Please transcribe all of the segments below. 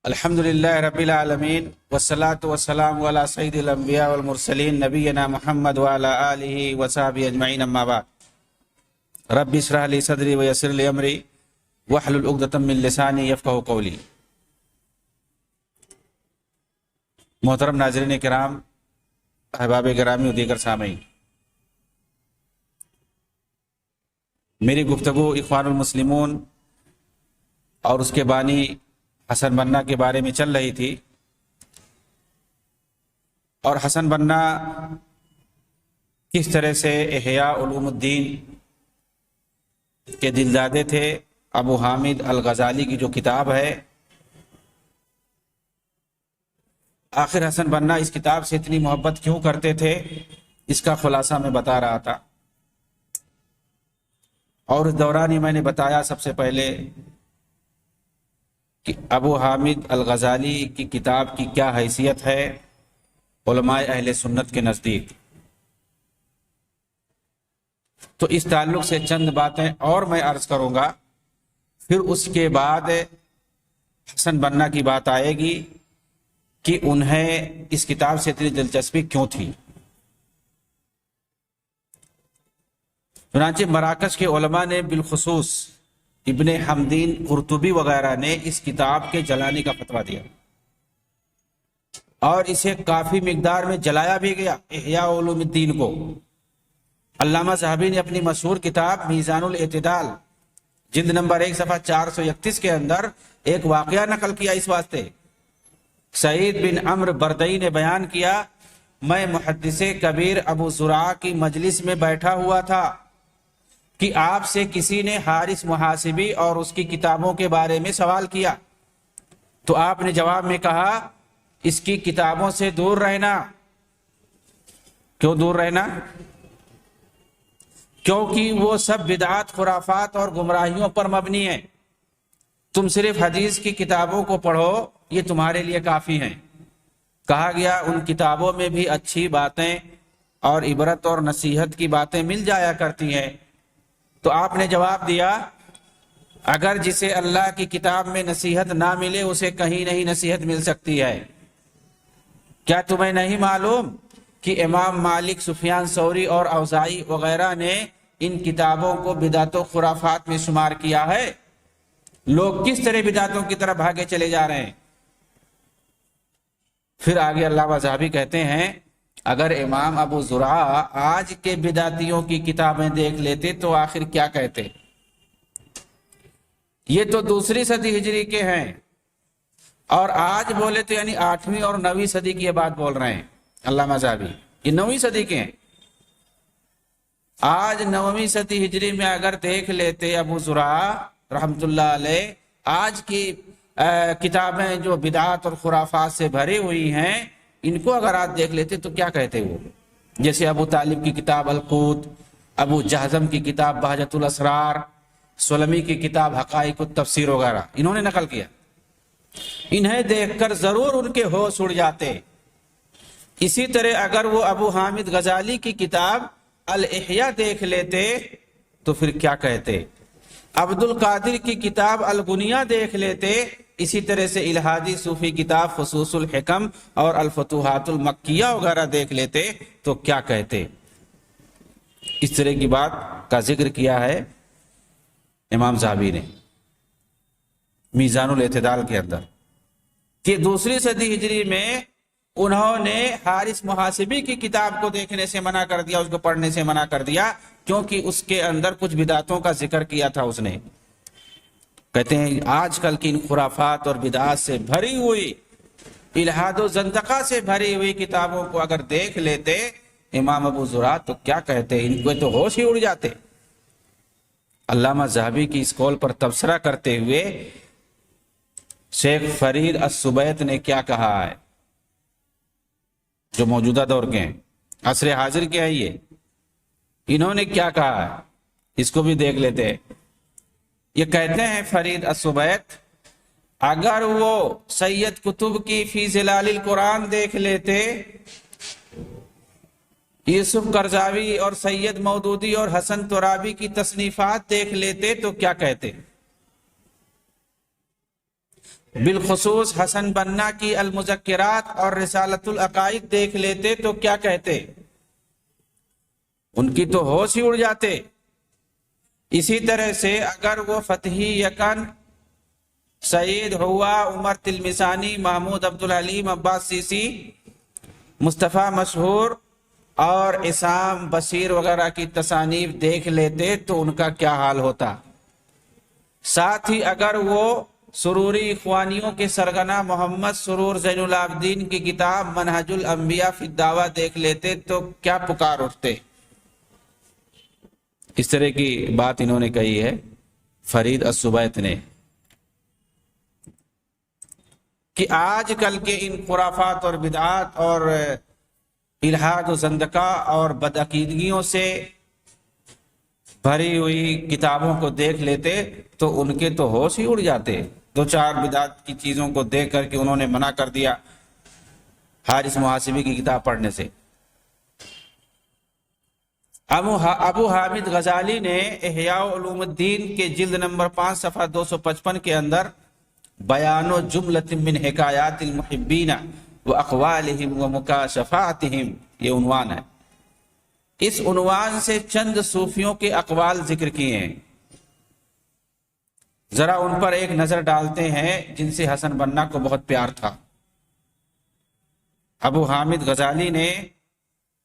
الحمدللہ رب العالمین والصلاة والسلام علی سید الانبیاء والمرسلین نبینا محمد وعلی آلہ وصحبہ اجمعین اما بعد رب اشرح لی صدری ویسر لی امری واحلل عقدۃ من لسانی یفقہوا قولی۔ محترم ناظرین کرام، احباب گرامی و دیگر سامعین، میری گفتگو اخوان المسلمون اور اس کے بانی حسن بننا کے بارے میں چل رہی تھی، اور حسن بننا کس طرح سے احیاء علوم الدین کے دلدادے تھے۔ ابو حامد الغزالی کی جو کتاب ہے، آخر حسن بننا اس کتاب سے اتنی محبت کیوں کرتے تھے، اس کا خلاصہ میں بتا رہا تھا۔ اور اس دوران ہی میں نے بتایا سب سے پہلے کہ ابو حامد الغزالی کی کتاب کی کیا حیثیت ہے علماء اہل سنت کے نزدیک۔ تو اس تعلق سے چند باتیں اور میں عرض کروں گا، پھر اس کے بعد حسن بننا کی بات آئے گی کہ انہیں اس کتاب سے اتنی دلچسپی کیوں تھی۔ چنانچہ مراکش کے علماء نے، بالخصوص ابن حمدین قرطبی وغیرہ نے، اس کتاب کے جلانے کا فتویٰ دیا، اور اسے کافی مقدار میں جلایا بھی گیا، احیاء علوم الدین کو۔ علامہ ذہبی نے اپنی مشہور کتاب میزان الاعتدال جلد نمبر 1 صفحہ 431 کے اندر ایک واقعہ نقل کیا اس واسطے۔ سعید بن عمرو بردئی نے بیان کیا، میں محدث کبیر ابو زرعہ کی مجلس میں بیٹھا ہوا تھا کہ آپ سے کسی نے حارث محاسبی اور اس کی کتابوں کے بارے میں سوال کیا، تو آپ نے جواب میں کہا، اس کی کتابوں سے دور رہنا۔ کیوں دور رہنا؟ کیونکہ وہ سب بدعات، خرافات اور گمراہیوں پر مبنی ہیں۔ تم صرف حدیث کی کتابوں کو پڑھو، یہ تمہارے لیے کافی ہیں۔ کہا گیا ان کتابوں میں بھی اچھی باتیں اور عبرت اور نصیحت کی باتیں مل جایا کرتی ہیں۔ تو آپ نے جواب دیا، اگر جسے اللہ کی کتاب میں نصیحت نہ ملے، اسے کہیں نہیں نصیحت مل سکتی ہے۔ کیا تمہیں نہیں معلوم کہ امام مالک، سفیان ثوری اور اوزاعی وغیرہ نے ان کتابوں کو بدعت و خرافات میں شمار کیا ہے؟ لوگ کس طرح بدعتوں کی طرف بھاگے چلے جا رہے ہیں۔ پھر آگے علامہ ذہبی کہتے ہیں، اگر امام ابو زرعہ آج کے بدعتیوں کی کتابیں دیکھ لیتے تو آخر کیا کہتے؟ یہ تو دوسری صدی ہجری کے ہیں، اور آج بولے تو یعنی 8ویں اور 9ویں صدی کی یہ بات بول رہے ہیں علامہ ذہبی، یہ 9ویں صدی کے ہیں۔ آج 9ویں صدی ہجری میں اگر دیکھ لیتے ابو زرعہ رحمت اللہ علیہ آج کی کتابیں جو بدعات اور خرافات سے بھری ہوئی ہیں، ان کو اگر آپ دیکھ لیتے تو کیا کہتے وہ؟ جیسے ابو طالب کی کتاب القوت، ابو جہزم کی کتاب بہجت الاسرار، سلمی کی کتاب حقائق التفسیر وغیرہ انہوں نے نقل کیا۔ انہیں دیکھ کر ضرور ان کے ہوش اڑ جاتے۔ اسی طرح اگر وہ ابو حامد غزالی کی کتاب الاحیاء دیکھ لیتے تو پھر کیا کہتے؟ عبد القادر کی کتاب الغنیہ دیکھ لیتے، اسی طرح سے الہادی صوفی کتاب فصوص الحکم اور الفتوحات المکیہ وغیرہ دیکھ لیتے تو کیا کہتے؟ اس طرح کی بات کا ذکر کیا ہے امام ذہبی نے میزان الاعتدال کے اندر، کہ دوسری صدی ہجری میں انہوں نے حارث محاسبی کی کتاب کو دیکھنے سے منع کر دیا، اس کو پڑھنے سے منع کر دیا، کیونکہ اس کے اندر کچھ بدعتوں کا ذکر کیا تھا اس نے۔ کہتے ہیں آج کل کی ان خرافات اور بدعات سے بھری ہوئی، الہاد و زندقہ سے بھری ہوئی کتابوں کو اگر دیکھ لیتے امام ابو زرعہ تو کیا کہتے؟ ان کو تو ہوش ہی اڑ جاتے۔ علامہ ذہبی کی اس قول پر تبصرہ کرتے ہوئے شیخ فرید السبیت نے کیا کہا ہے، جو موجودہ دور کے ہیں، عصر حاضر کے ہیں، انہوں نے کیا کہا ہے، اس کو بھی دیکھ لیتے ہیں۔ یہ کہتے ہیں فرید السبیت، اگر وہ سید قطب کی فی ظلال القرآن دیکھ لیتے، یوسف قرضاوی اور سید مودودی اور حسن ترابی کی تصنیفات دیکھ لیتے تو کیا کہتے؟ بالخصوص حسن بنا کی المذکرات اور رسالۃ العقائد دیکھ لیتے تو کیا کہتے؟ ان کی تو ہوش ہی اڑ جاتے۔ اسی طرح سے اگر وہ فتحی یکن، سعید ہوا، عمر تلمسانی، محمود عبدالحلیم، عباس سیسی، مصطفیٰ مشہور اور اسام بصیر وغیرہ کی تصانیف دیکھ لیتے تو ان کا کیا حال ہوتا؟ ساتھ ہی اگر وہ سروری اخوانیوں کے سرگنا محمد سرور زین العابدین کی کتاب منہج الانبیاء فی الدعوہ دیکھ لیتے تو کیا پکار اٹھتے؟ اس طرح کی بات انہوں نے کہی ہے فرید السبیت نے، کہ آج کل کے ان خرافات اور بدعات اور الحاد و زندقہ اور بدعقیدگیوں سے بھری ہوئی کتابوں کو دیکھ لیتے تو ان کے تو ہوش ہی اڑ جاتے۔ دو چار بدعات کی چیزوں کو دیکھ کر کے انہوں نے منع کر دیا حارث محاسبی کی کتاب پڑھنے سے۔ ابو حامد غزالی نے احیاء علوم الدین کے جلد نمبر 5 صفحہ 255 کے اندر بیان و جملۃ من حکایات المحبین و اقوالہم و مکاشفاتہم، یہ عنوان ہے۔ اس عنوان سے چند صوفیوں کے اقوال ذکر کیے ہیں، ذرا ان پر ایک نظر ڈالتے ہیں جن سے حسن بنا کو بہت پیار تھا۔ ابو حامد غزالی نے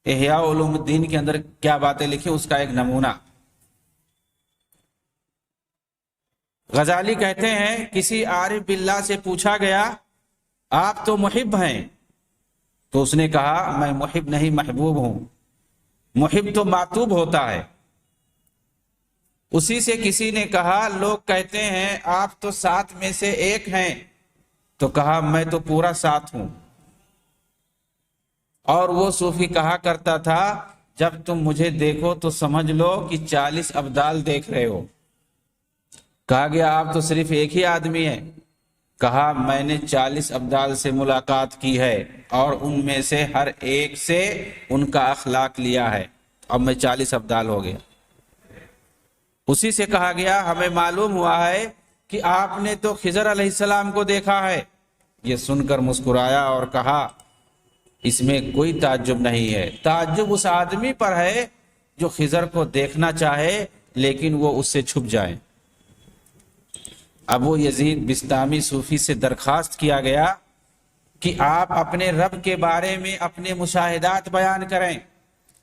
احیاء علوم الدین کے اندر کیا باتیں لکھی، اس کا ایک نمونہ۔ غزالی کہتے ہیں کسی عارف باللہ سے پوچھا گیا آپ تو محب ہیں، تو اس نے کہا میں محب نہیں محبوب ہوں، محب تو معتوب ہوتا ہے۔ اسی سے کسی نے کہا لوگ کہتے ہیں آپ تو 7 میں سے ایک ہیں، تو کہا میں تو پورا 7 ہوں۔ اور وہ صوفی کہا کرتا تھا جب تم مجھے دیکھو تو سمجھ لو کہ 40 ابدال دیکھ رہے ہو۔ کہا گیا آپ تو صرف ایک ہی آدمی ہے، کہا میں نے 40 ابدال سے ملاقات کی ہے اور ان میں سے ہر ایک سے ان کا اخلاق لیا ہے، اب میں 40 ابدال ہو گیا۔ اسی سے کہا گیا ہمیں معلوم ہوا ہے کہ آپ نے تو خضر علیہ السلام کو دیکھا ہے۔ یہ سن کر مسکرایا اور کہا اس میں کوئی تعجب نہیں ہے، تعجب اس آدمی پر ہے جو خضر کو دیکھنا چاہے لیکن وہ اس سے چھپ جائے۔ ابو یزید بسطامی صوفی سے درخواست کیا گیا کہ آپ اپنے رب کے بارے میں اپنے مشاہدات بیان کریں،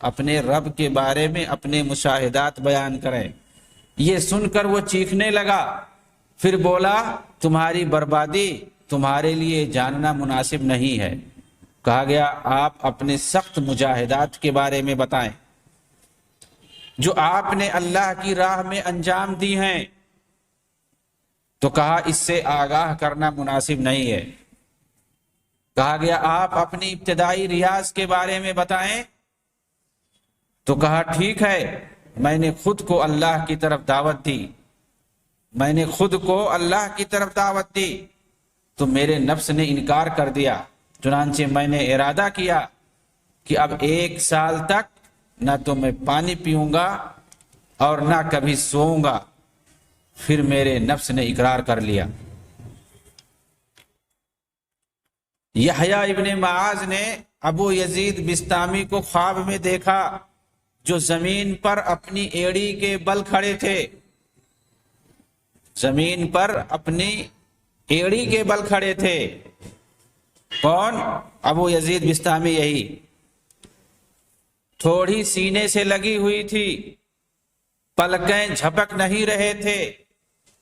اپنے رب کے بارے میں اپنے مشاہدات بیان کریں۔ یہ سن کر وہ چیخنے لگا، پھر بولا تمہاری بربادی تمہارے لیے جاننا مناسب نہیں ہے۔ کہا گیا آپ اپنے سخت مجاہدات کے بارے میں بتائیں جو آپ نے اللہ کی راہ میں انجام دی ہیں، تو کہا اس سے آگاہ کرنا مناسب نہیں ہے۔ کہا گیا آپ اپنی ابتدائی ریاض کے بارے میں بتائیں، تو کہا ٹھیک ہے میں نے خود کو اللہ کی طرف دعوت دی، میں نے خود کو اللہ کی طرف دعوت دی تو میرے نفس نے انکار کر دیا، چنانچہ میں نے ارادہ کیا کہ اب 1 سال تک نہ تو میں پانی پیوں گا اور نہ کبھی سوؤں گا، پھر میرے نفس نے اقرار کر لیا۔ یحییٰ ابن معاذ نے ابو یزید بسطامی کو خواب میں دیکھا جو زمین پر اپنی ایڑی کے بل کھڑے تھے، زمین پر اپنی ایڑی کے بل کھڑے تھے۔ کون؟ ابو یزید بسطامی، یہی تھوڑی سینے سے لگی ہوئی تھی، پلکیں جھپک نہیں رہے تھے،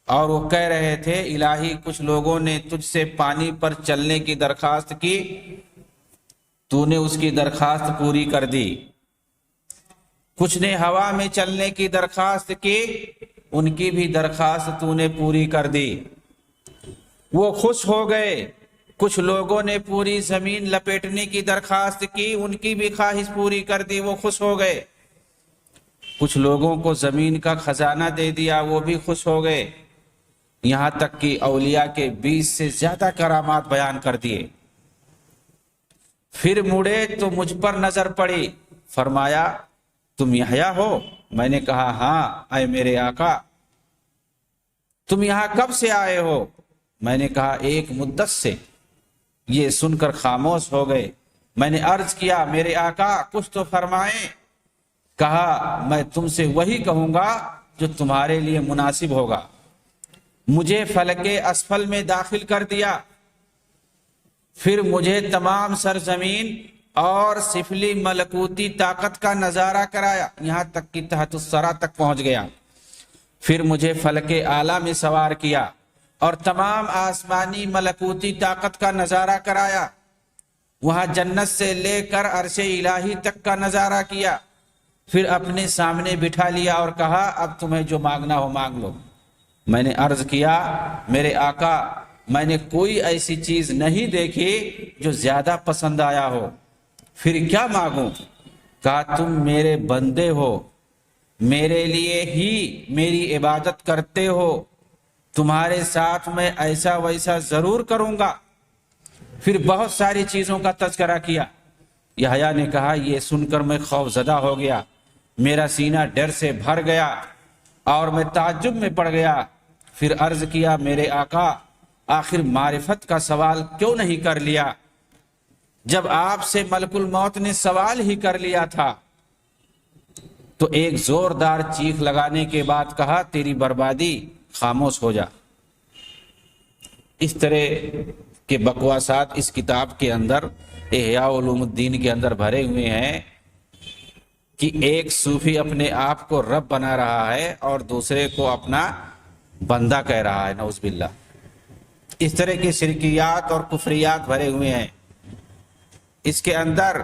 اور وہ کہہ رہے تھے الہی کچھ لوگوں نے تجھ سے پانی پر چلنے کی درخواست کی، تو نے اس کی درخواست پوری کر دی، کچھ نے ہوا میں چلنے کی درخواست کی، ان کی بھی درخواست تو نے پوری کر دی، وہ خوش ہو گئے۔ کچھ لوگوں نے پوری زمین لپیٹنے کی درخواست کی، ان کی بھی خواہش پوری کر دی، وہ خوش ہو گئے۔ کچھ لوگوں کو زمین کا خزانہ دے دیا، وہ بھی خوش ہو گئے، یہاں تک کہ اولیاء کے 20 سے زیادہ کرامات بیان کر دیے۔ پھر مڑے تو مجھ پر نظر پڑی، فرمایا تم یحییٰ ہو؟ میں نے کہا ہاں اے میرے آقا۔ تم یہاں کب سے آئے ہو؟ میں نے کہا ایک مدت سے یہ سن کر خاموش ہو گئے۔ میں نے عرض کیا میرے آقا کچھ تو فرمائیں۔ کہا میں تم سے وہی کہوں گا جو تمہارے لیے مناسب ہوگا۔ مجھے فلک اسفل میں داخل کر دیا، پھر مجھے تمام سرزمین اور سفلی ملکوتی طاقت کا نظارہ کرایا، یہاں تک کہ تحت الثری تک پہنچ گیا۔ پھر مجھے فلک اعلیٰ میں سوار کیا اور تمام آسمانی ملکوتی طاقت کا نظارہ کرایا، وہاں جنت سے لے کر عرش الہی تک کا نظارہ کیا۔ پھر اپنے سامنے بٹھا لیا اور کہا اب تمہیں جو مانگنا ہو مانگ لو۔ میں نے عرض کیا میرے آقا میں نے کوئی ایسی چیز نہیں دیکھی جو زیادہ پسند آیا ہو، پھر کیا مانگوں؟ کہا تم میرے بندے ہو، میرے لیے ہی میری عبادت کرتے ہو، تمہارے ساتھ میں ایسا ویسا ضرور کروں گا۔ پھر بہت ساری چیزوں کا تذکرہ کیا۔ یحییٰ نے کہا یہ سن کر میں خوف زدہ ہو گیا، میرا سینہ ڈر سے بھر گیا اور میں تعجب میں پڑ گیا۔ پھر عرض کیا میرے آقا آخر معرفت کا سوال کیوں نہیں کر لیا جب آپ سے ملک الموت نے سوال ہی کر لیا تھا؟ تو ایک زوردار چیخ لگانے کے بعد کہا تیری بربادی، خاموش ہو جا۔ اس طرح کے بکواسات اس کتاب کے اندر احیاء علوم الدین کے اندر بھرے ہوئے ہیں کہ ایک صوفی اپنے آپ کو رب بنا رہا ہے اور دوسرے کو اپنا بندہ کہہ رہا ہے، نعوذ باللہ۔ اس طرح کی شرکیات اور کفریات بھرے ہوئے ہیں۔ اس کے اندر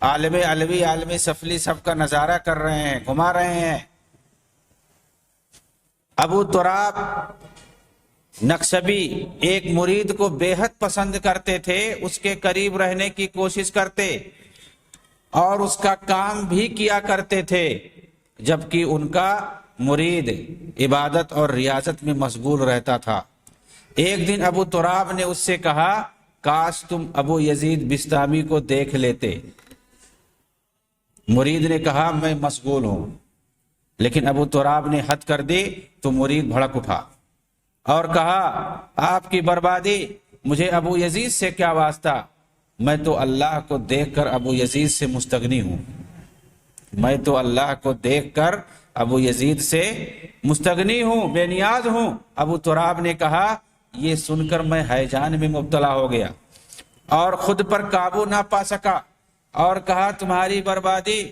عالم علوی عالم سفلی سب کا نظارہ کر رہے ہیں، گھما رہے ہیں۔ ابو تراب نقشبی ایک مرید کو بے حد پسند کرتے تھے، اس کے قریب رہنے کی کوشش کرتے اور اس کا کام بھی کیا کرتے تھے، جبکہ ان کا مرید عبادت اور ریاضت میں مشغول رہتا تھا۔ ایک دن ابو تراب نے اس سے کہا کاش تم ابو یزید بسطامی کو دیکھ لیتے۔ مرید نے کہا میں مشغول ہوں، لیکن ابو تراب نے حد کر دی تو مرید بھڑک اٹھا اور کہا آپ کی بربادی، مجھے ابو یزید سے کیا واسطہ؟ میں تو اللہ کو دیکھ کر ابو یزید سے مستغنی ہوں، میں تو اللہ کو دیکھ کر ابو یزید سے مستغنی ہوں، بے نیاز ہوں۔ ابو تراب نے کہا یہ سن کر میں ہیجان میں مبتلا ہو گیا اور خود پر قابو نہ پا سکا اور کہا تمہاری بربادی،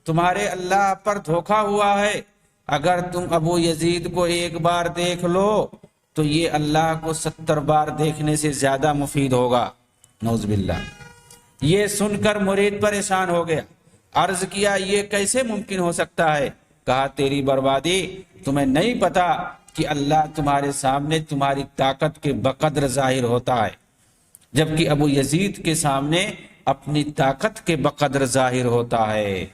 تمہارے اللہ پر دھوکا ہوا ہے۔ اگر تم ابو یزید کو ایک بار دیکھ لو تو یہ اللہ کو 70 بار دیکھنے سے زیادہ مفید ہوگا، نعوذ باللہ۔ یہ سن کر مرید پریشان ہو گیا، عرض کیا یہ کیسے ممکن ہو سکتا ہے؟ کہا تیری بربادی، تمہیں نہیں پتا کہ اللہ تمہارے سامنے تمہاری طاقت کے بقدر ظاہر ہوتا ہے، جبکہ ابو یزید کے سامنے اپنی طاقت کے بقدر ظاہر ہوتا ہے۔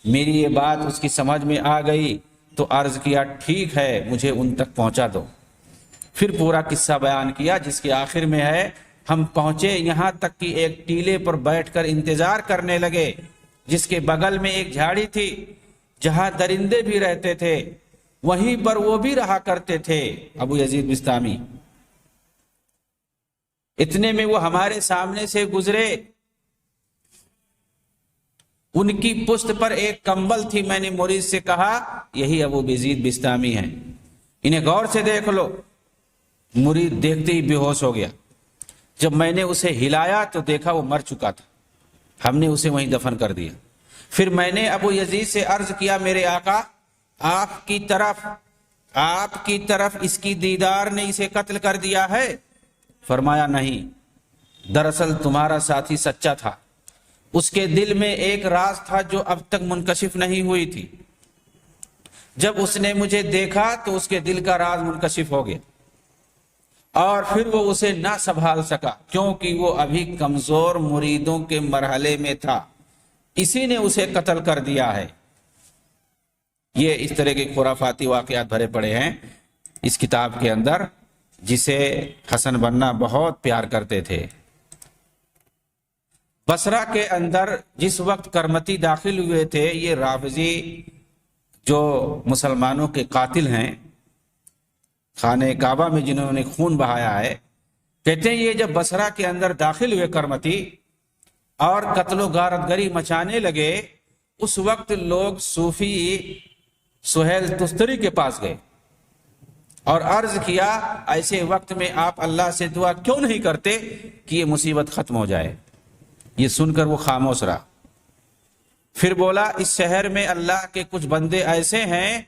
میری یہ بات اس کی سمجھ میں آ گئی تو عرض کیا ٹھیک ہے مجھے ان تک پہنچا دو۔ پھر پورا قصہ بیان کیا جس کے آخر میں ہے ہم پہنچے یہاں تک کہ ایک ٹیلے پر بیٹھ کر انتظار کرنے لگے جس کے بغل میں ایک جھاڑی تھی جہاں درندے بھی رہتے تھے، وہیں پر وہ بھی رہا کرتے تھے ابو یزید بسطامی۔ اتنے میں وہ ہمارے سامنے سے گزرے، ان کی پشت پر ایک کمبل تھی۔ میں نے مرید سے کہا یہی ابو یزید بسطامی ہیں، انہیں غور سے دیکھ لو۔ مرید دیکھتے ہی بے ہوش ہو گیا۔ جب میں نے اسے ہلایا تو دیکھا وہ مر چکا تھا، ہم نے اسے وہیں دفن کر دیا۔ پھر میں نے ابو یزید سے عرض کیا میرے آقا آپ کی طرف اس کی دیدار نے اسے قتل کر دیا ہے؟ فرمایا نہیں، دراصل تمہارا ساتھی سچا تھا، اس کے دل میں ایک راز تھا جو اب تک منکشف نہیں ہوئی تھی۔ جب اس نے مجھے دیکھا تو اس کے دل کا راز منکشف ہو گیا اور پھر وہ اسے نہ سنبھال سکا کیونکہ وہ ابھی کمزور مریدوں کے مرحلے میں تھا، اسی نے اسے قتل کر دیا ہے۔ یہ اس طرح کے خرافاتی واقعات بھرے پڑے ہیں اس کتاب کے اندر، جسے حسن بنا بہت پیار کرتے تھے۔ بصرہ کے اندر جس وقت کرمتی داخل ہوئے تھے، یہ رافضی جو مسلمانوں کے قاتل ہیں، خانہ کعبہ میں جنہوں نے خون بہایا ہے، کہتے ہیں یہ جب بصرہ کے اندر داخل ہوئے کرمتی اور قتل و غارت گری مچانے لگے، اس وقت لوگ صوفی سہیل تستری کے پاس گئے اور عرض کیا ایسے وقت میں آپ اللہ سے دعا کیوں نہیں کرتے کہ یہ مصیبت ختم ہو جائے؟ یہ سن کر وہ خاموش رہا۔ پھر بولا اس شہر میں اللہ کے کچھ بندے ایسے ہیں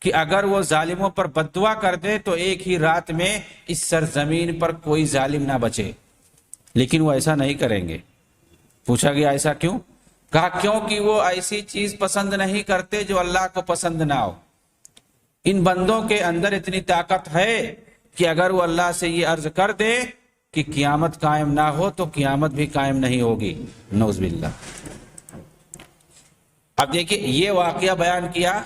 کہ اگر وہ ظالموں پر بد دعا کر دے تو ایک ہی رات میں اس سرزمین پر کوئی ظالم نہ بچے، لیکن وہ ایسا نہیں کریں گے۔ پوچھا گیا ایسا کیوں؟ کہا کیونکہ وہ ایسی چیز پسند نہیں کرتے جو اللہ کو پسند نہ ہو۔ ان بندوں کے اندر اتنی طاقت ہے کہ اگر وہ اللہ سے یہ عرض کر دے کہ قیامت قائم نہ ہو تو قیامت بھی قائم نہیں ہوگی، نعوذ باللہ۔ اب دیکھیے یہ واقعہ بیان کیا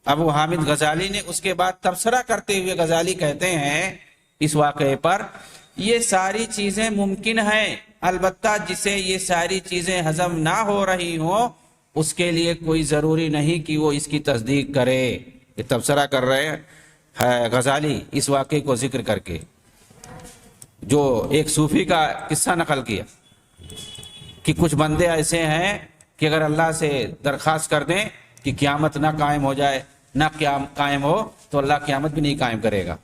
ابو حامد غزالی نے، اس کے بعد تبصرہ کرتے ہوئے غزالی کہتے ہیں اس واقعے پر یہ ساری چیزیں ممکن ہیں، البتہ جسے یہ ساری چیزیں ہضم نہ ہو رہی ہوں اس کے لیے کوئی ضروری نہیں کہ وہ اس کی تصدیق کرے۔ یہ تبصرہ کر رہے ہیں غزالی اس واقعے کو ذکر کر کے، جو ایک صوفی کا قصہ نقل کیا کہ کچھ بندے ایسے ہیں کہ اگر اللہ سے درخواست کر دیں کہ قیامت نہ قائم ہو جائے، نہ قائم ہو تو اللہ قیامت بھی نہیں قائم کرے گا۔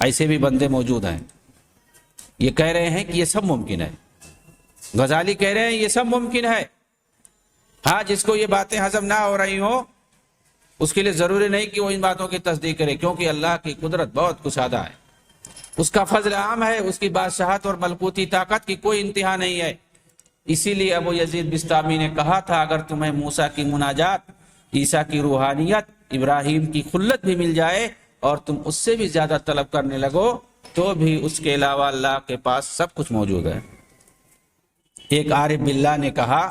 ایسے بھی بندے موجود ہیں۔ یہ کہہ رہے ہیں کہ یہ سب ممکن ہے، غزالی کہہ رہے ہیں یہ سب ممکن ہے۔ ہاں جس کو یہ باتیں ہضم نہ ہو رہی ہوں اس کے لیے ضروری نہیں کہ وہ ان باتوں کی تصدیق کرے، کیونکہ اللہ کی قدرت بہت کشادہ ہے، اس کا فضل عام ہے، اس کی بادشاہت اور ملکوتی طاقت کی کوئی انتہا نہیں ہے۔ اسی لیے ابو یزید بستامی نے کہا تھا اگر تمہیں موسیٰ کی مناجات، عیسیٰ کی روحانیت، ابراہیم کی خلت بھی مل جائے اور تم اس سے بھی زیادہ طلب کرنے لگو تو بھی اس کے علاوہ اللہ کے پاس سب کچھ موجود ہے۔ ایک عارف باللہ نے کہا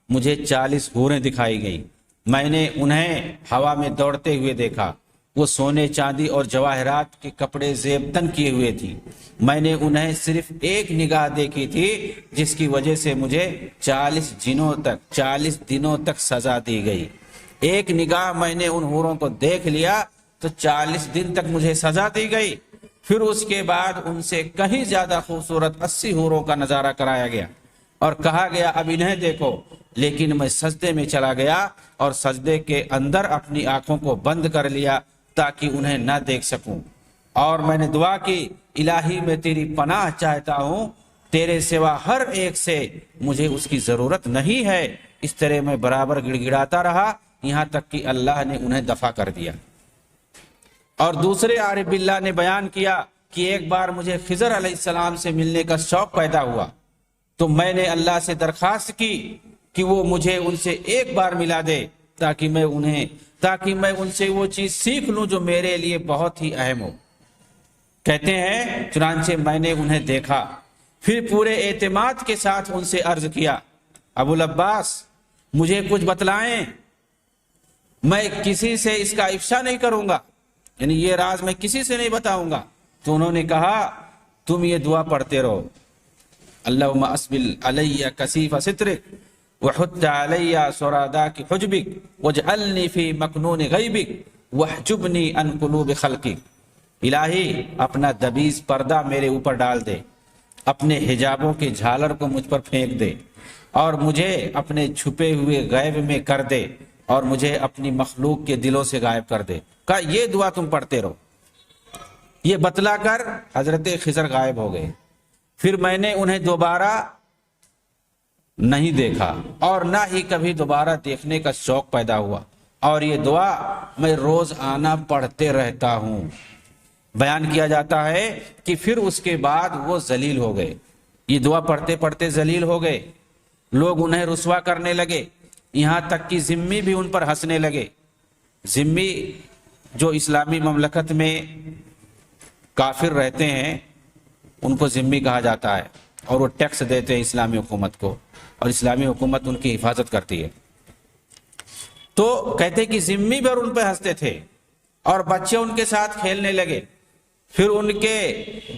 مجھے 40 حوریں دکھائی گئی، میں نے انہیں ہوا میں دوڑتے ہوئے دیکھا، وہ سونے چاندی اور جواہرات کے کپڑے زیب تن کیے ہوئے تھی، میں نے انہیں صرف ایک نگاہ دیکھی تھی جس کی وجہ سے مجھے 40 دنوں تک سزا دی گئی۔ ایک نگاہ میں نے ان حوروں کو دیکھ لیا تو 40 دن تک مجھے سزا دی گئی، پھر اس کے بعد ان سے کہیں زیادہ خوبصورت 80 حوروں کا نظارہ کرایا گیا اور کہا گیا اب انہیں دیکھو، لیکن میں سجدے میں چلا گیا اور سجدے کے اندر اپنی آنکھوں کو بند کر لیا تاکہ انہیں نہ دیکھ سکوں، اور میں نے دعا کی الہی میں تیری پناہ چاہتا ہوں، تیرے سوا ہر ایک سے مجھے اس کی ضرورت نہیں ہے۔ اس طرح میں برابر گڑ گڑاتا رہا یہاں تک کہ اللہ نے انہیں دفع کر دیا۔ اور دوسرے عارف باللہ نے بیان کیا کہ ایک بار مجھے خضر علیہ السلام سے ملنے کا شوق پیدا ہوا تو میں نے اللہ سے درخواست کی کہ وہ مجھے ان سے ایک بار ملا دے تاکہ میں ان سے وہ چیز سیکھ لوں جو میرے لیے بہت ہی اہم ہو۔ کہتے ہیں چنانچہ میں نے انہیں دیکھا، پھر پورے اعتماد کے ساتھ ان سے عرض کیا ابو العباس مجھے کچھ بتلائیں، میں کسی سے اس کا افشا نہیں کروں گا، یعنی یہ راز میں کسی سے نہیں بتاؤں گا۔ تو انہوں نے کہا تم یہ دعا پڑھتے رہو، اللہم اسبل علی کثیف سترک وحط علی سراداک حجبک واجعلنی فی مکنون غیبک واحجبنی عن قلوب خلقک۔ الہی اپنا دبیز پردہ میرے اوپر ڈال دے، اپنے حجابوں کے جھالر کو مجھ پر پھینک دے اور مجھے اپنے چھپے ہوئے غیب میں کر دے اور مجھے اپنی مخلوق کے دلوں سے غائب کر دے۔ کہا یہ دعا تم پڑھتے رہو۔ یہ بتلا کر حضرت خضر غائب ہو گئے، پھر میں نے انہیں دوبارہ نہیں دیکھا اور نہ ہی کبھی دوبارہ دیکھنے کا شوق پیدا ہوا، اور یہ دعا میں روز آنا پڑھتے رہتا ہوں۔ بیان کیا جاتا ہے کہ پھر اس کے بعد وہ ذلیل ہو گئے، یہ دعا پڑھتے پڑھتے ذلیل ہو گئے، لوگ انہیں رسوا کرنے لگے، یہاں تک کہ ذمی بھی ان پر ہنسنے لگے۔ ذمی جو اسلامی مملکت میں کافر رہتے ہیں ان کو ذمی کہا جاتا ہے، اور وہ ٹیکس دیتے ہیں اسلامی حکومت کو، اور اسلامی حکومت ان کی حفاظت کرتی ہے۔ تو کہتے کہ ذمی بھی ان پہ ہنستے تھے اور بچے ان کے ساتھ کھیلنے لگے، پھر ان کے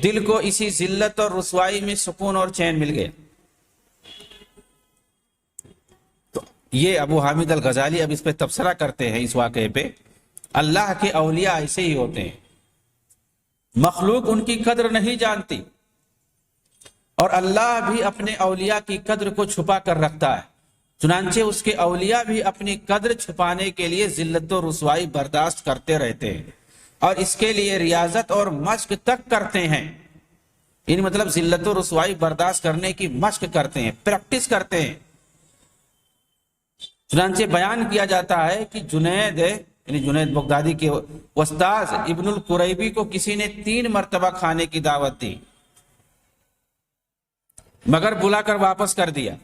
دل کو اسی ذلت اور رسوائی میں سکون اور چین مل گیا۔ تو یہ ابو حامد الغزالی اب اس پہ تبصرہ کرتے ہیں اس واقعے پہ، اللہ کے اولیاء ایسے ہی ہوتے ہیں، مخلوق ان کی قدر نہیں جانتی، اور اللہ بھی اپنے اولیاء کی قدر کو چھپا کر رکھتا ہے، چنانچہ اس کے اولیاء بھی اپنی قدر چھپانے کے لیے ذلت و رسوائی برداشت کرتے رہتے ہیں، اور اس کے لیے ریاضت اور مشق تک کرتے ہیں۔ یعنی مطلب ذلت و رسوائی برداشت کرنے کی مشق کرتے ہیں، پریکٹس کرتے ہیں۔ چنانچہ بیان کیا جاتا ہے کہ جنید بغدادی کے استاذ ابن القریبی کو کسی نے 3 مرتبہ کھانے کی دعوت دی، مگر بلا کر واپس کر دیا۔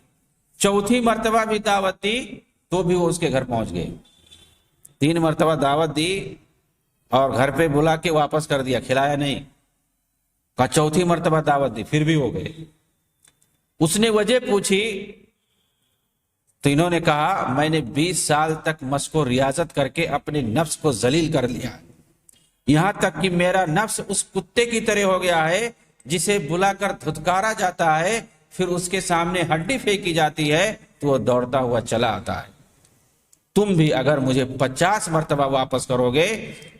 چوتھی مرتبہ بھی دعوت دی تو بھی وہ اس کے گھر پہنچ گئے۔ 3 مرتبہ دعوت دی اور گھر پہ بلا کے واپس کر دیا، کھلایا نہیں۔ کہا چوتھی مرتبہ دعوت دی، پھر بھی ہو گئے۔ اس نے وجہ پوچھی تو انہوں نے کہا میں نے 20 سال تک مشق و ریاضت کر کے اپنے نفس کو ذلیل کر لیا، یہاں تک کہ میرا نفس اس کتے کی طرح ہو گیا ہے جسے بلا کر دھتکارا جاتا ہے، پھر اس کے سامنے ہڈی پھینکی جاتی ہے تو وہ دوڑتا ہوا چلا آتا ہے۔ تم بھی اگر مجھے 50 مرتبہ واپس کرو گے،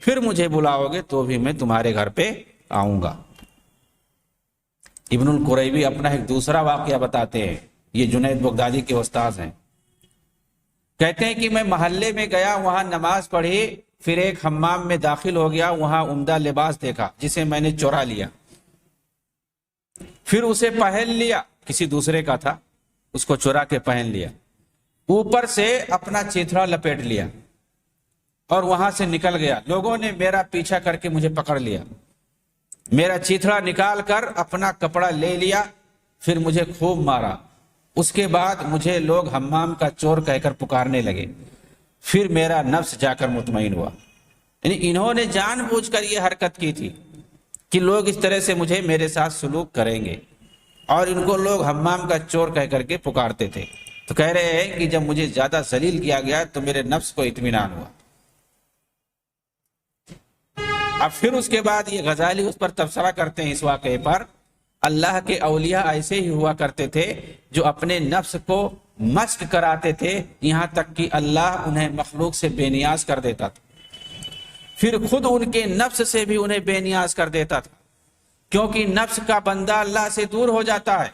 پھر مجھے بلاؤ گے تو بھی میں تمہارے گھر پہ آؤں گا۔ ابن القریبی اپنا ایک دوسرا واقعہ بتاتے ہیں، یہ جنید بغدادی کے استاذ ہیں۔ کہتے ہیں کہ میں محلے میں گیا، وہاں نماز پڑھی، پھر ایک حمام میں داخل ہو گیا، وہاں عمدہ لباس دیکھا جسے میں نے چورا لیا، پھر اسے پہن لیا، کسی دوسرے کا تھا، اس کو چورا کے پہن لیا، اوپر سے اپنا چیتھڑا لپیٹ لیا اور وہاں سے نکل گیا۔ لوگوں نے میرا پیچھا کر کے مجھے پکڑ لیا، میرا چیتھڑا نکال کر اپنا کپڑا لے لیا، پھر مجھے خوب مارا۔ اس کے بعد مجھے لوگ حمام کا چور کہہ کر پکارنے لگے، پھر میرا نفس جا کر مطمئن ہوا۔ یعنی انہوں نے جان بوجھ کر یہ حرکت کی تھی کہ لوگ اس طرح سے میرے ساتھ سلوک کریں گے، اور ان کو لوگ حمام کا چور کہہ کر کے پکارتے تھے۔ تو کہہ رہے ہیں کہ جب مجھے زیادہ ذلیل کیا گیا تو میرے نفس کو اطمینان ہوا۔ اب پھر اس کے بعد یہ غزالی اس پر تبصرہ کرتے ہیں اس واقعے پر، اللہ کے اولیاء ایسے ہی ہوا کرتے تھے جو اپنے نفس کو مشق کراتے تھے، یہاں تک کہ اللہ انہیں مخلوق سے بے نیاز کر دیتا تھا، پھر خود ان کے نفس سے بھی انہیں بے نیاز کر دیتا تھا، کیونکہ نفس کا بندہ اللہ سے دور ہو جاتا ہے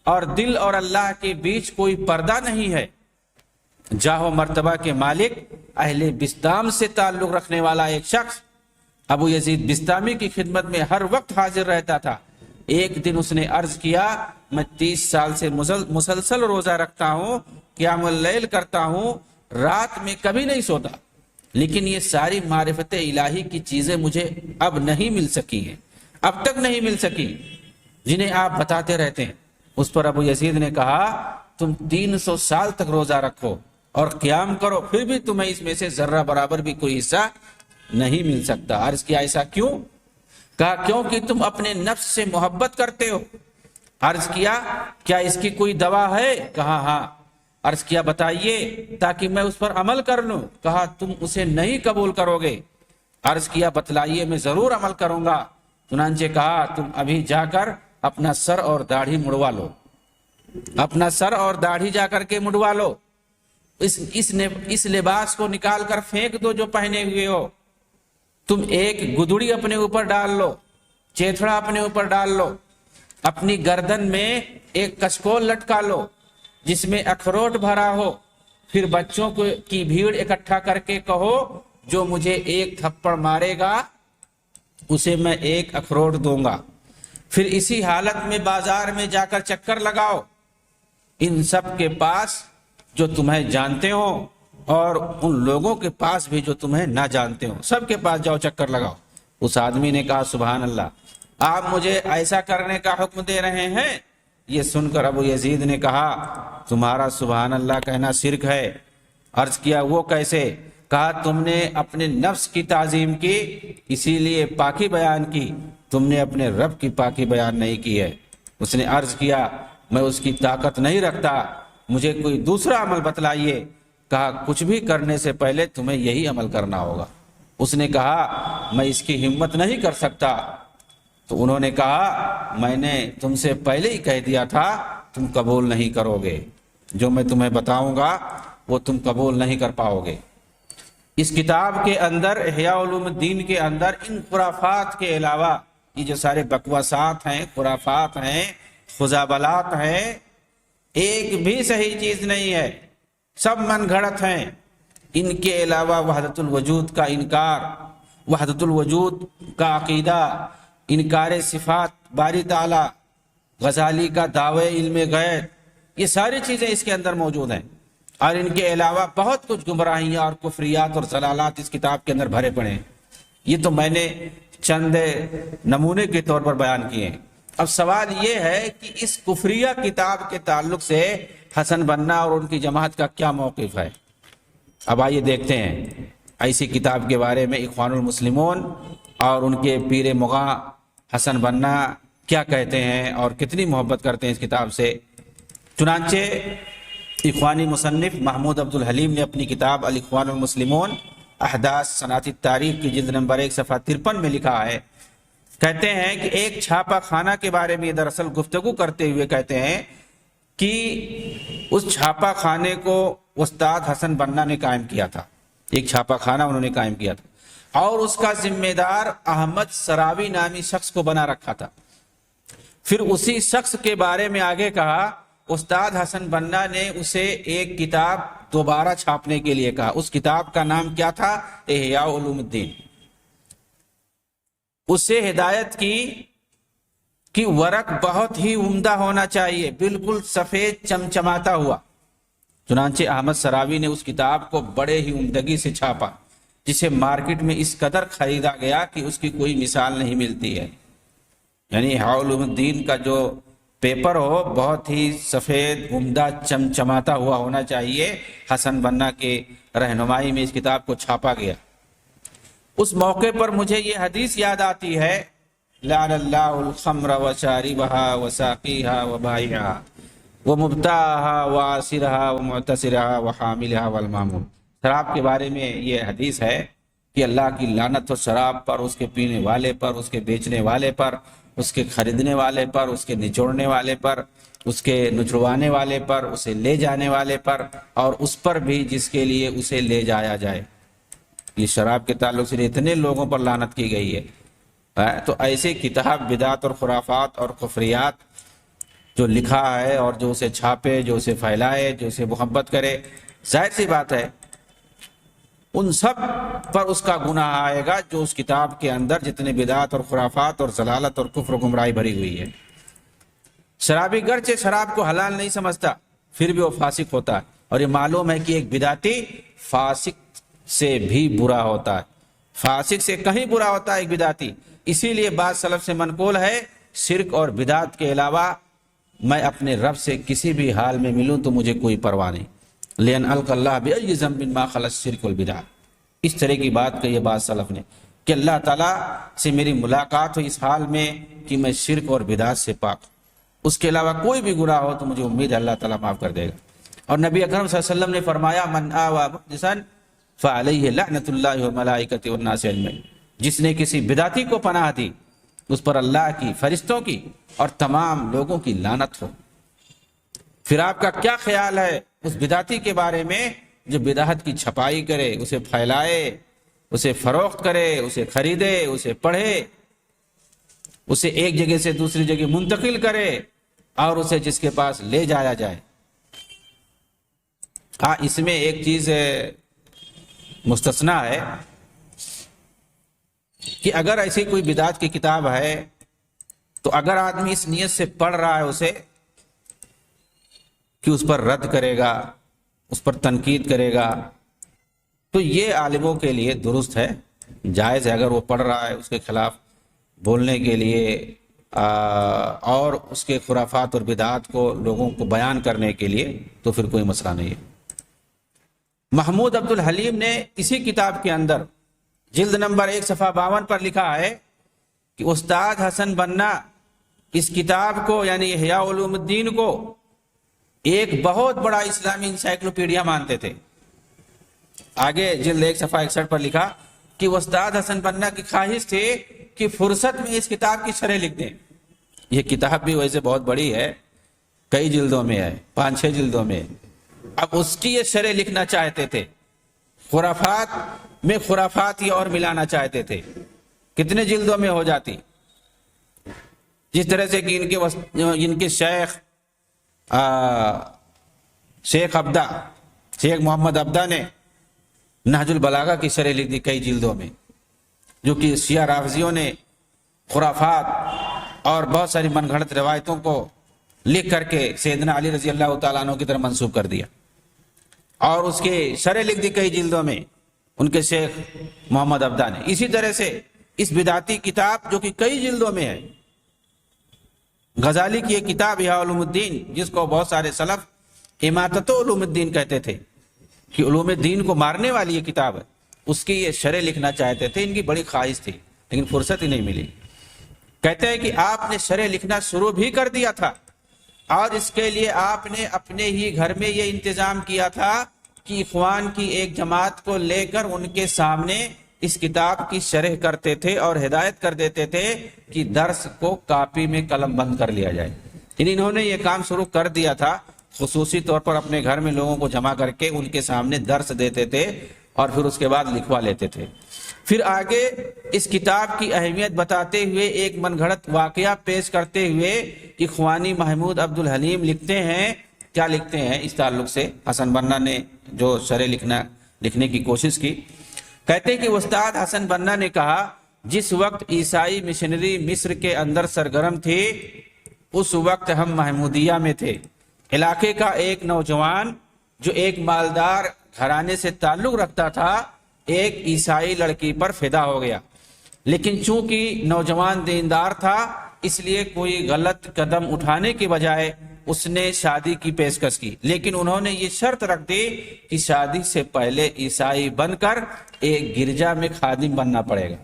اور دل اور اللہ کے بیچ کوئی پردہ نہیں ہے۔ جاہ و مرتبہ کے مالک اہل بسطام سے تعلق رکھنے والا ایک شخص ابو یزید بسطامی کی خدمت میں ہر وقت حاضر رہتا تھا۔ ایک دن اس نے عرض کیا میں 30 سال سے مسلسل روزہ رکھتا ہوں، قیام اللیل کرتا ہوں، رات میں کبھی نہیں سوتا، لیکن یہ ساری معرفت الہی کی چیزیں مجھے اب نہیں مل سکی ہیں، اب تک نہیں مل سکی جنہیں آپ بتاتے رہتے ہیں۔ اس پر ابو یزید نے کہا تم 300 سال تک روزہ رکھو اور قیام کرو، پھر بھی تمہیں اس میں سے ذرہ برابر بھی کوئی حصہ نہیں مل سکتا۔ عرض کیا ایسا کیوں؟ کہا کیونکہ تم اپنے نفس سے محبت کرتے ہو۔ عرض کیا کیا اس کی کوئی دوا ہے؟ کہا ہاں۔ عرض کیا بتائیے تاکہ میں اس پر عمل کر لوں۔ کہا تم اسے نہیں قبول کرو گے۔ عرض کیا بتلائیے میں ضرور عمل کروں گا۔ چنانچہ کہا تم ابھی جا کر اپنا سر اور داڑھی مڑوا لو، اپنا سر اور داڑھی جا کر کے مڑوا لو، اس لباس کو نکال کر پھینک دو جو پہنے ہوئے ہو، تم ایک گدڑی اپنے اوپر ڈال لو، چیتھڑا اپنے اوپر ڈال لو، اپنی گردن میں ایک کچکول لٹکا لو جس میں اخروٹ بھرا ہو، پھر بچوں کی بھیڑ اکٹھا کر کے کہو جو مجھے ایک تھپڑ مارے گا اسے میں ایک اخروٹ دوں گا، پھر اسی حالت میں بازار میں جا کر چکر لگاؤ، ان سب کے پاس جو تمہیں جانتے ہو اور ان لوگوں کے پاس بھی جو تمہیں نہ جانتے ہو، سب کے پاس جاؤ چکر لگاؤ۔ اس آدمی نے کہا سبحان اللہ، آپ مجھے ایسا کرنے کا حکم دے رہے ہیں؟ یہ سن کر ابو یزید نے کہا تمہارا سبحان اللہ کہنا شرک ہے۔ عرض کیا وہ کیسے؟ کہا تم نے اپنے نفس کی تعظیم کی اسی لیے پاکی بیان کی، تم نے اپنے رب کی پاکی بیان نہیں کی ہے۔ اس نے عرض کیا میں اس کی طاقت نہیں رکھتا، مجھے کوئی دوسرا عمل بتلائیے۔ کہا کچھ بھی کرنے سے پہلے تمہیں یہی عمل کرنا ہوگا۔ اس نے کہا میں اس کی ہمت نہیں کر سکتا۔ تو انہوں نے کہا میں نے تم سے پہلے ہی کہہ دیا تھا تم قبول نہیں کرو گے، جو میں تمہیں بتاؤں گا وہ تم قبول نہیں کر پاؤ گے۔ اس کتاب کے اندر احیاء علوم الدین کے اندر ان خرافات کے علاوہ یہ جو سارے بکواسات ہیں، خرافات ہیں، خزعبلات ہیں، ایک بھی صحیح چیز نہیں ہے، سب من گھڑت ہیں۔ ان کے علاوہ وحدت الوجود کا انکار، وحدت الوجود کا عقیدہ، انکار صفات باری تعالی، غزالی کا دعوی علم غیب، یہ ساری چیزیں اس کے اندر موجود ہیں۔ اور ان کے علاوہ بہت کچھ گمراہیاں اور کفریات اور ضلالات اس کتاب کے اندر بھرے پڑے ہیں۔ یہ تو میں نے چند نمونے کے طور پر بیان کیے ہیں۔ اب سوال یہ ہے کہ اس کفریہ کتاب کے تعلق سے حسن بنا اور ان کی جماعت کا کیا موقف ہے؟ اب آئیے دیکھتے ہیں ایسی کتاب کے بارے میں اخوان المسلمون اور ان کے پیر مغاں حسن بنا کیا کہتے ہیں اور کتنی محبت کرتے ہیں اس کتاب سے۔ چنانچہ اخوانی مصنف محمود عبد الحلیم نے اپنی کتاب الاخوان المسلمون احداث صنعت تاریخ کی جلد نمبر 1 صفحہ 53 میں لکھا ہے، کہتے ہیں کہ ایک چھاپا خانہ کے بارے میں دراصل گفتگو کرتے ہوئے کہتے ہیں کہ اس چھاپا خانے کو استاد حسن بنا نے قائم کیا تھا، ایک چھاپا خانہ انہوں نے قائم کیا تھا اور اس کا ذمہ دار احمد سراوی نامی شخص کو بنا رکھا تھا۔ پھر اسی شخص کے بارے میں آگے کہا استاد حسن بنا نے اسے ایک کتاب دوبارہ چھاپنے کے لیے کہا۔ اس کتاب کا نام کیا تھا؟ احیاء علوم الدین۔ اسے ہدایت کی کہ ورق بہت ہی عمدہ ہونا چاہیے، بالکل سفید چمچماتا ہوا۔ چنانچہ احمد سراوی نے اس کتاب کو بڑے ہی عمدگی سے چھاپا، جسے مارکیٹ میں اس قدر خریدا گیا کہ اس کی کوئی مثال نہیں ملتی ہے۔ یعنی احیاء علوم الدین کا جو پیپر ہو بہت ہی سفید عمدہ چمچماتا ہوا ہونا چاہیے۔ حسن بنا کے رہنمائی میں اس کتاب کو چھاپا گیا۔ اس موقع پر مجھے یہ حدیث یاد آتی ہے، لعن اللہ الخمر وشاربها وساقیها وبائعها ومبتاعها وعاصرها ومعتصرها وحاملها والمامون۔ شراب کے بارے میں یہ حدیث ہے کہ اللہ کی لعنت ہو شراب پر، اس کے پینے والے پر، اس کے بیچنے والے پر، اس کے خریدنے والے پر، اس کے نچوڑنے والے پر، اس کے نچڑوانے والے پر، اسے لے جانے والے پر، اور اس پر بھی جس کے لیے اسے لے جایا جائے۔ یہ شراب کے تعلق سے اتنے لوگوں پر لعنت کی گئی ہے۔ تو ایسی کتاب بدعت اور خرافات اور کفریات جو لکھا ہے اور جو اسے چھاپے، جو اسے پھیلائے، جو اسے محبت کرے، ظاہر سی بات ہے ان سب پر اس کا گناہ آئے گا جو اس کتاب کے اندر جتنے بدعات اور خرافات اور ضلالت اور کفر و گمراہی بھری ہوئی ہے۔ شرابی گرچہ شراب کو حلال نہیں سمجھتا پھر بھی وہ فاسق ہوتا ہے، اور یہ معلوم ہے کہ ایک بدعتی فاسق سے بھی برا ہوتا ہے، فاسق سے کہیں برا ہوتا ہے ایک بدعتی۔ اسی لیے بعض سلف سے منقول ہے، شرک اور بدعت کے علاوہ میں اپنے رب سے کسی بھی حال میں ملوں تو مجھے کوئی پرواہ نہیں، لین الق اللہ بأی ذنب ما خلا الشرک والبدع۔ اس طرح کی بات کہی ہے بعض سلف نے کہ اللہ تعالیٰ سے میری ملاقات ہو اس حال میں کہ میں شرک اور بدعت سے پاک، اس کے علاوہ کوئی بھی گناہ ہو تو مجھے امید ہے اللہ تعالیٰ معاف کر دے گا۔ اور نبی اکرم صلی اللہ علیہ وسلم نے فرمایا، من آوى محدثا فعلیہ لعنۃ اللہ والملائکۃ والناس اجمعین۔ جس نے کسی بدعتی کو پناہ دی اس پر اللہ کی، فرشتوں کی اور تمام لوگوں کی لعنت ہو۔ پھر آپ کا کیا خیال ہے اس بدعتی کے بارے میں جو بدعت کی چھپائی کرے، اسے پھیلائے، اسے فروخت کرے، اسے خریدے، اسے پڑھے، اسے ایک جگہ سے دوسری جگہ منتقل کرے اور اسے جس کے پاس لے جایا جائے۔ ہاں، اس میں ایک چیز مستثنا ہے کہ اگر ایسی کوئی بدعت کی کتاب ہے تو اگر آدمی اس نیت سے پڑھ رہا ہے اسے کہ اس پر رد کرے گا، اس پر تنقید کرے گا، تو یہ عالموں کے لیے درست ہے، جائز ہے۔ اگر وہ پڑھ رہا ہے اس کے خلاف بولنے کے لیے اور اس کے خرافات اور بدعات کو لوگوں کو بیان کرنے کے لیے تو پھر کوئی مسئلہ نہیں ہے۔ محمود عبد الحلیم نے اسی کتاب کے اندر جلد نمبر 1 صفحہ 52 پر لکھا ہے کہ استاد حسن بنا اس کتاب کو یعنی احیاء علوم الدین کو ایک بہت بڑا اسلامی انسائکلوپیڈیا مانتے تھے۔ آگے جلد 1 صفحہ 61 پر لکھا کہ استاد حسن بنا کی خواہش تھی کہ فرصت میں اس کتاب کی شرح لکھ دیں۔ یہ کتاب بھی ویسے بہت بڑی ہے، کئی جلدوں میں ہے، 5-6 جلدوں میں۔ اب اس کی یہ شرح لکھنا چاہتے تھے، خرافات میں خرافات یہ اور ملانا چاہتے تھے، کتنے جلدوں میں ہو جاتی۔ جس طرح سے کہ ان کے شیخ محمد عبدہ نے نہج البلاغہ کی شرح لکھ دی کئی جلدوں میں، جو کہ شیعہ رافضیوں نے خرافات اور بہت ساری من گھڑت روایتوں کو لکھ کر کے سیدنا علی رضی اللہ تعالیٰ عنہ کی طرف منسوب کر دیا، اور اس کے شرح لکھ دی کئی جلدوں میں ان کے شیخ محمد عبدہ نے۔ اسی طرح سے اس بدعتی کتاب جو کہ کئی جلدوں میں ہے، غزالی کی ایک کتاب احیاء علوم الدین، جس کو بہت سارے سلف اماطۃ علوم الدین کہتے تھے کہ علوم الدین کو مارنے والی یہ کتاب ہے، اس کی یہ شرح لکھنا چاہتے تھے، ان کی بڑی خواہش تھی لیکن فرصت ہی نہیں ملی۔ کہتے ہیں کہ آپ نے شرح لکھنا شروع بھی کر دیا تھا، اور اس کے لیے آپ نے اپنے ہی گھر میں یہ انتظام کیا تھا کہ اخوان کی ایک جماعت کو لے کر ان کے سامنے اس کتاب کی شرح کرتے تھے اور ہدایت کر دیتے تھے کہ درس کو کاپی میں قلم بند کر لیا جائے۔ انہوں نے یہ کام شروع کر دیا تھا، خصوصی طور پر اپنے گھر میں لوگوں کو جمع کر کے ان کے سامنے درس دیتے تھے اور پھر اس کے بعد لکھوا لیتے تھے۔ پھر آگے اس کتاب کی اہمیت بتاتے ہوئے ایک من گھڑت واقعہ پیش کرتے ہوئے اخوانی محمود عبد الحلیم لکھتے ہیں، کیا لکھتے ہیں اس تعلق سے حسن بنا نے جو شرح لکھنے کی کوشش کی۔ کہتے ہیں کہ استاد حسن بنا نے کہا، جس وقت عیسائی مشنری مصر کے اندر سرگرم تھی اس وقت ہم محمودیہ میں تھے۔ علاقے کا ایک نوجوان جو ایک مالدار گھرانے سے تعلق رکھتا تھا ایک عیسائی لڑکی پر فدا ہو گیا، لیکن چونکہ نوجوان دیندار تھا اس لیے کوئی غلط قدم اٹھانے کے بجائے اس نے شادی کی پیشکش کی، لیکن انہوں نے یہ شرط رکھ دی کہ شادی سے پہلے عیسائی بن کر ایک گرجا میں خادم بننا پڑے گا۔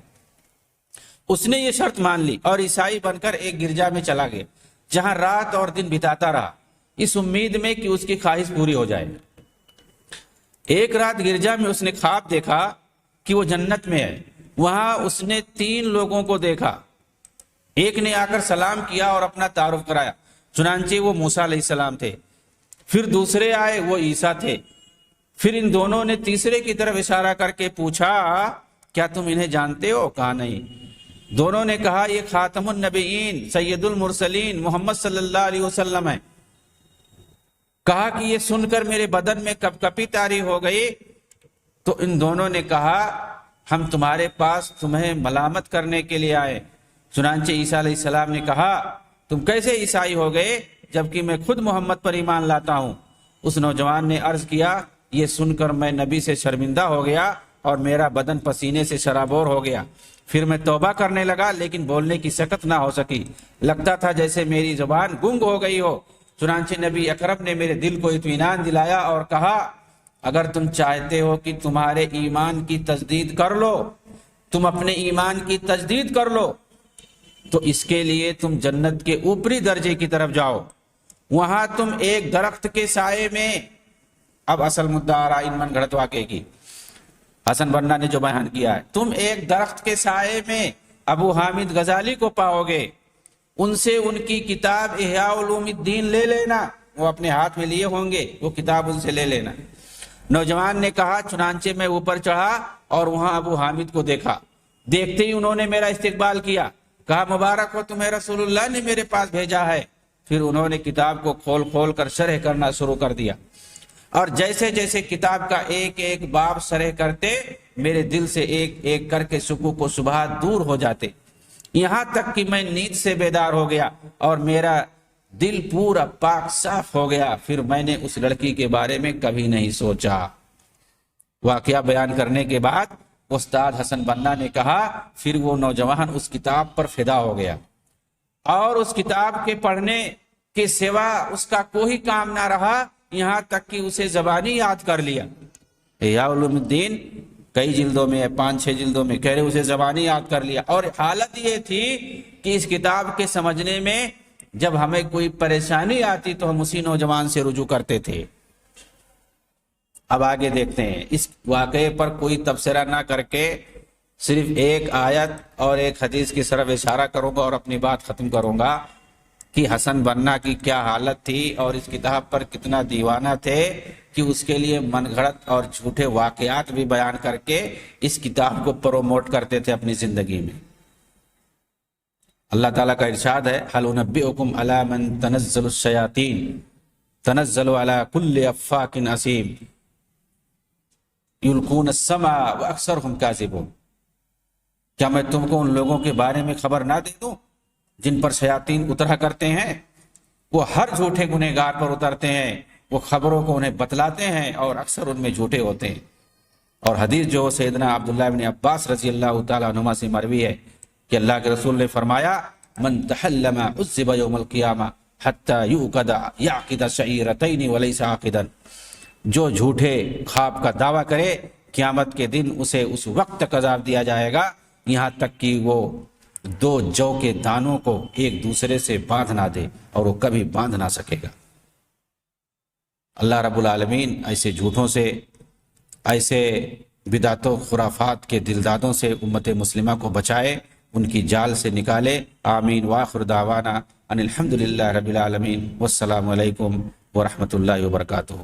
اس نے یہ شرط مان لی اور عیسائی بن کر ایک گرجا میں چلا گیا، جہاں رات اور دن بتاتا رہا اس امید میں کہ اس کی خواہش پوری ہو جائے۔ ایک رات گرجا میں اس نے خواب دیکھا کہ وہ جنت میں ہے۔ وہاں اس نے 3 لوگوں کو دیکھا، ایک نے آ کر سلام کیا اور اپنا تعارف کرایا، چنانچہ وہ موسیٰ علیہ السلام تھے۔ پھر دوسرے آئے، وہ عیسیٰ تھے۔ پھر ان دونوں نے تیسرے کی طرف اشارہ کر کے پوچھا، کیا تم انہیں جانتے ہو؟ کہا نہیں۔ دونوں نے کہا، یہ خاتم النبیین سید المرسلین محمد صلی اللہ علیہ وسلم ہے۔ کہا کہ یہ سن کر میرے بدن میں کپ کپی طاری ہو گئی۔ تو ان دونوں نے کہا، ہم تمہارے پاس تمہیں ملامت کرنے کے لیے آئے۔ چنانچہ عیسیٰ علیہ السلام نے کہا، تم کیسے عیسائی ہو گئے جبکہ میں خود محمد پر ایمان لاتا ہوں؟ اس نوجوان نے عرض کیا، یہ سن کر میں نبی سے شرمندہ ہو گیا اور میرا بدن پسینے سے شرابور ہو گیا۔ پھر میں توبہ کرنے لگا لیکن بولنے کی سکت نہ ہو سکی، لگتا تھا جیسے میری زبان گنگ ہو گئی ہو۔ چنانچہ نبی اکرم نے میرے دل کو اطمینان دلایا اور کہا، اگر تم چاہتے ہو کہ تمہارے ایمان کی تجدید کر لو، تم اپنے ایمان کی تجدید کر لو، تو اس کے لیے تم جنت کے اوپری درجے کی طرف جاؤ، وہاں تم ایک درخت کے سائے میں۔ اب اصل مدعا آ رہا ان من گھڑت واقعے کی، حسن بنا نے جو بیان کیا ہے، تم ایک درخت کے سائے میں ابو حامد غزالی کو پاؤ گے، ان سے ان کی کتاب احیاء علوم الدین لے لینا، وہ اپنے ہاتھ میں لیے ہوں گے، وہ کتاب ان سے لے لینا۔ نوجوان نے کہا، چنانچہ میں اوپر چڑھا اور وہاں ابو حامد کو دیکھا۔ دیکھتے ہی انہوں نے میرا استقبال کیا، کہا، مبارک ہو تمہیں، رسول اللہ نے میرے پاس بھیجا ہے۔ پھر انہوں نے کتاب کو کھول کھول کر شرح کرنا شروع کر دیا، اور جیسے جیسے کتاب کا ایک ایک باب شرح کرتے میرے دل سے ایک ایک کر کے شکوک و شبہات دور ہو جاتے، یہاں تک کہ میں نیند سے بیدار ہو گیا اور میرا دل پورا پاک صاف ہو گیا۔ پھر میں نے اس لڑکی کے بارے میں کبھی نہیں سوچا۔ واقعہ بیان کرنے کے بعد استاد حسن بنا نے کہا، پھر وہ نوجوان اس کتاب پر فدا ہو گیا اور اس کتاب کے پڑھنے کے سوا اس کا کوئی کام نہ رہا، یہاں تک کہ اسے زبانی یاد کر لیا۔ احیاء علوم الدین کئی جلدوں میں، 5-6 جلدوں میں، کہہ رہے اسے زبانی یاد کر لیا۔ اور حالت یہ تھی کہ اس کتاب کے سمجھنے میں جب ہمیں کوئی پریشانی آتی تو ہم اسی نوجوان سے رجوع کرتے تھے۔ اب آگے دیکھتے ہیں، اس واقعے پر کوئی تبصرہ نہ کر کے صرف ایک آیت اور ایک حدیث کی طرف اشارہ کروں گا اور اپنی بات ختم کروں گا کہ حسن بنا کی کیا حالت تھی اور اس کتاب پر کتنا دیوانہ تھے کہ اس کے لیے من گھڑت اور جھوٹے واقعات بھی بیان کر کے اس کتاب کو پروموٹ کرتے تھے اپنی زندگی میں۔ اللہ تعالیٰ کا ارشاد ہے هل انبئکم علی من تنزل الشیاطین تنزل علی کل افاک اثیم یلقون السمع واکثرهم کاذبون، کیا میں تم کو ان لوگوں کے بارے میں خبر نہ دے دوں جن پر شیاطین اترا کرتے ہیں؟ وہ ہر جھوٹے گنہگار پر اترتے ہیں، وہ خبروں کو انہیں بتلاتے ہیں اور اکثر ان میں جھوٹے ہوتے ہیں۔ اور حدیث جو سیدنا عبداللہ بن عباس رضی اللہ تعالیٰ عنہما سے مروی ہے کہ اللہ کے رسول نے فرمایا من تحلم عذب یوم القیامہ حتی یعقد یعقد شعیرتین ولیس عاقدا، جو جھوٹے خواب کا دعویٰ کرے قیامت کے دن اسے اس وقت تک عذاب دیا جائے گا یہاں تک کہ وہ دو جو کے دانوں کو ایک دوسرے سے باندھ نہ دے، اور وہ کبھی باندھ نہ سکے گا۔ اللہ رب العالمین ایسے جھوٹوں سے، ایسے بدعت و خرافات کے دلدادوں سے امت مسلمہ کو بچائے، ان کی جال سے نکالے۔ آمین۔ وآخر دعوانا ان الحمدللہ رب العالمین، والسلام علیکم ورحمۃ اللہ وبرکاتہ۔